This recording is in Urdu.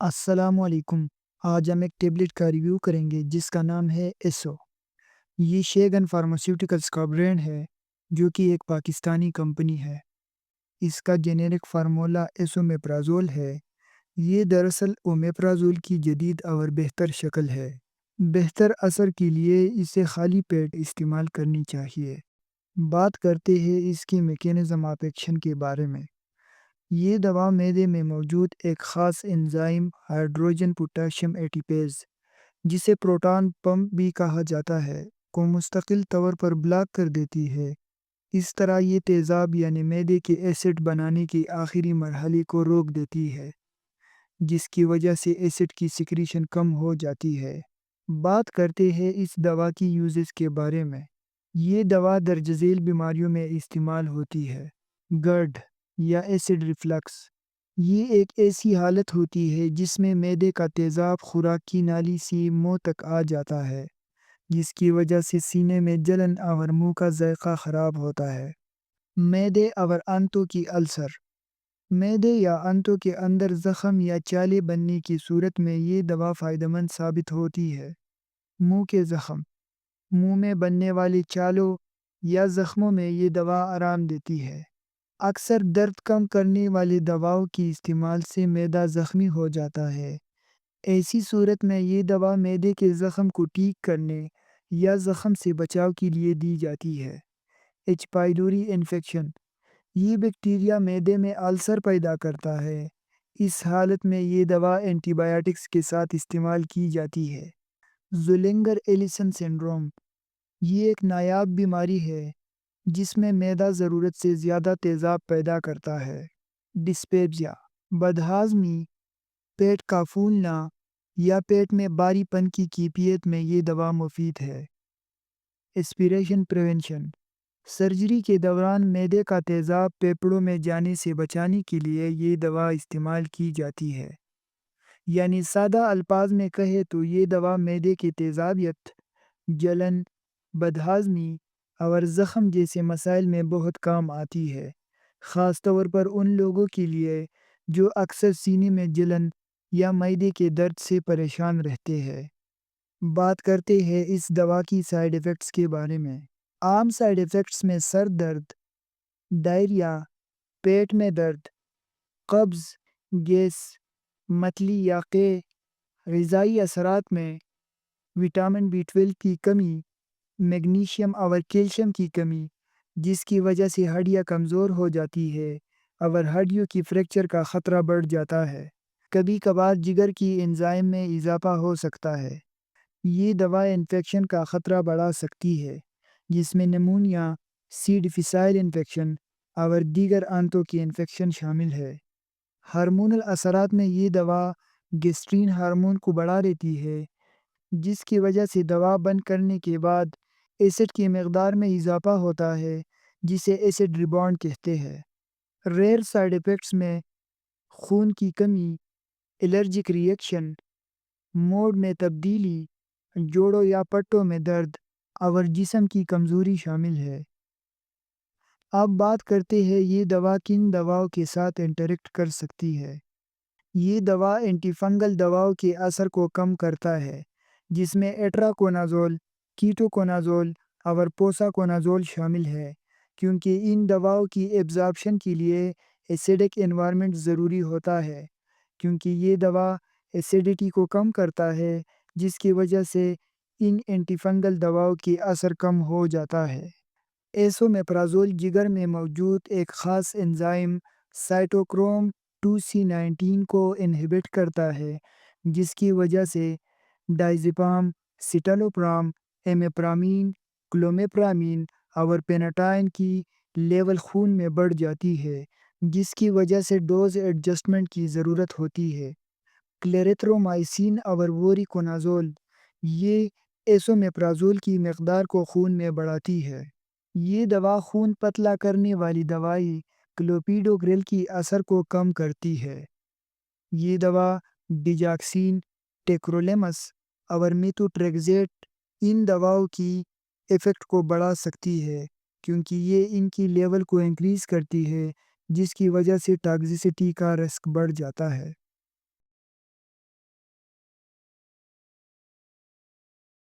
السلام علیکم۔ آج ہم ایک ٹیبلٹ کا ریویو کریں گے جس کا نام ہے ایسو۔ یہ شیگن فارماسیوٹیکلز کا برانڈ ہے جو کہ ایک پاکستانی کمپنی ہے۔ اس کا جینیرک فارمولا ایسومیپرازول ہے۔ یہ دراصل اومیپرازول کی جدید اور بہتر شکل ہے۔ بہتر اثر کے لیے اسے خالی پیٹ استعمال کرنی چاہیے۔ بات کرتے ہیں اس کی میکینزم آف ایکشن کے بارے میں۔ یہ دوا معدے میں موجود ایک خاص انزائم ہائیڈروجن پوٹاشیم ایٹیپیز، جسے پروٹون پمپ بھی کہا جاتا ہے، کو مستقل طور پر بلاک کر دیتی ہے۔ اس طرح یہ تیزاب یعنی معدے کے ایسڈ بنانے کے آخری مرحلے کو روک دیتی ہے، جس کی وجہ سے ایسڈ کی سیکریشن کم ہو جاتی ہے۔ بات کرتے ہیں اس دوا کی یوزز کے بارے میں۔ یہ دوا درج ذیل بیماریوں میں استعمال ہوتی ہے۔ گرڈ یا ایسڈ ریفلکس، یہ ایک ایسی حالت ہوتی ہے جس میں معدے کا تیزاب خوراک کی نالی سے منہ تک آ جاتا ہے، جس کی وجہ سے سینے میں جلن اور منہ کا ذائقہ خراب ہوتا ہے۔ معدے اور آنتوں کی السر، معدے یا آنتوں کے اندر زخم یا چالے بننے کی صورت میں یہ دوا فائدہ مند ثابت ہوتی ہے۔ منہ کے زخم، منہ میں بننے والی چالوں یا زخموں میں یہ دوا آرام دیتی ہے۔ اکثر درد کم کرنے والی دواؤں کی استعمال سے معدہ زخمی ہو جاتا ہے۔ ایسی صورت میں یہ دوا معدے کے زخم کو ٹھیک کرنے یا زخم سے بچاؤ کے لیے دی جاتی ہے۔ ایچ پائلوری انفیکشن، یہ بیکٹیریا معدے میں السر پیدا کرتا ہے۔ اس حالت میں یہ دوا اینٹی بائیوٹکس کے ساتھ استعمال کی جاتی ہے۔ زولنگر ایلیسن سنڈروم، یہ ایک نایاب بیماری ہے جس میں معدہ ضرورت سے زیادہ تیزاب پیدا کرتا ہے۔ ڈسپیپسیا، بدہضمی، پیٹ کا پھولنا یا پیٹ میں بھاری پن کی کیفیت میں یہ دوا مفید ہے۔ اسپریشن پریونشن، سرجری کے دوران معدے کا تیزاب پھیپھڑوں میں جانے سے بچانے کے لیے یہ دوا استعمال کی جاتی ہے۔ یعنی سادہ الفاظ میں کہے تو یہ دوا معدے کے تیزابیت، جلن، بدہضمی اور زخم جیسے مسائل میں بہت کام آتی ہے، خاص طور پر ان لوگوں کے لیے جو اکثر سینے میں جلن یا معدے کے درد سے پریشان رہتے ہیں۔ بات کرتے ہیں اس دوا کی سائیڈ ایفیکٹس کے بارے میں۔ عام سائیڈ ایفیکٹس میں سر درد، ڈائریا، پیٹ میں درد، قبض، گیس، متلی یا قے، غذائی اثرات میں وٹامن B12 کی کمی، میگنیشیم اور کیلشیم کی کمی، جس کی وجہ سے ہڈیاں کمزور ہو جاتی ہے اور ہڈیوں کی فریکچر کا خطرہ بڑھ جاتا ہے۔ کبھی کبھار جگر کی انزائم میں اضافہ ہو سکتا ہے۔ یہ دوا انفیکشن کا خطرہ بڑھا سکتی ہے، جس میں نمونیا، سی ڈیفیسائل انفیکشن اور دیگر آنتوں کی انفیکشن شامل ہے۔ ہارمونل اثرات میں یہ دوا گیسٹرین ہارمون کو بڑھا دیتی ہے، جس کی وجہ سے دوا بند کرنے کے بعد ایسڈ کی مقدار میں اضافہ ہوتا ہے، جسے ایسڈ ریباؤنڈ کہتے ہیں۔ ریئر سائیڈ ایفیکٹس میں خون کی کمی، الرجک ری ایکشن، موڈ میں تبدیلی، جوڑوں یا پٹوں میں درد اور جسم کی کمزوری شامل ہے۔ اب بات کرتے ہیں یہ دوا کن دواؤں کے ساتھ انٹریکٹ کر سکتی ہے۔ یہ دوا اینٹی فنگل دواؤں کے اثر کو کم کرتا ہے، جس میں ایٹراکونازول، کیٹوکونازول اور پوساکونازول شامل ہے، کیونکہ ان دواؤں کی ایبزارپشن کے لیے ایسیڈک انوائرمنٹ ضروری ہوتا ہے۔ کیونکہ یہ دوا ایسیڈیٹی کو کم کرتا ہے، جس کی وجہ سے ان اینٹی فنگل دواؤں کی اثر کم ہو جاتا ہے۔ ایسومیپرازول جگر میں موجود ایک خاص انزائم سائٹوکروم 2C19 کو انہبٹ کرتا ہے، جس کی وجہ سے ڈائزیپام، سیٹالوپرام، ایمیپرامین، کلومیپرامین اور پیناٹائن کی لیول خون میں بڑھ جاتی ہے، جس کی وجہ سے ڈوز ایڈجسٹمنٹ کی ضرورت ہوتی ہے۔ کلیریترومائسین اور ووریکونازول، یہ ایسومیپرازول کی مقدار کو خون میں بڑھاتی ہے۔ یہ دوا خون پتلا کرنے والی دوائی کلوپیڈوگریل کی اثر کو کم کرتی ہے۔ یہ دوا ڈیجاکسین، ٹیکرولیمس اور میتھوٹریگزیٹ ان دواؤں کی ایفیکٹ کو بڑھا سکتی ہے، کیونکہ یہ ان کی لیول کو انکریز کرتی ہے، جس کی وجہ سے ٹاکسیسٹی کا رسک بڑھ جاتا ہے۔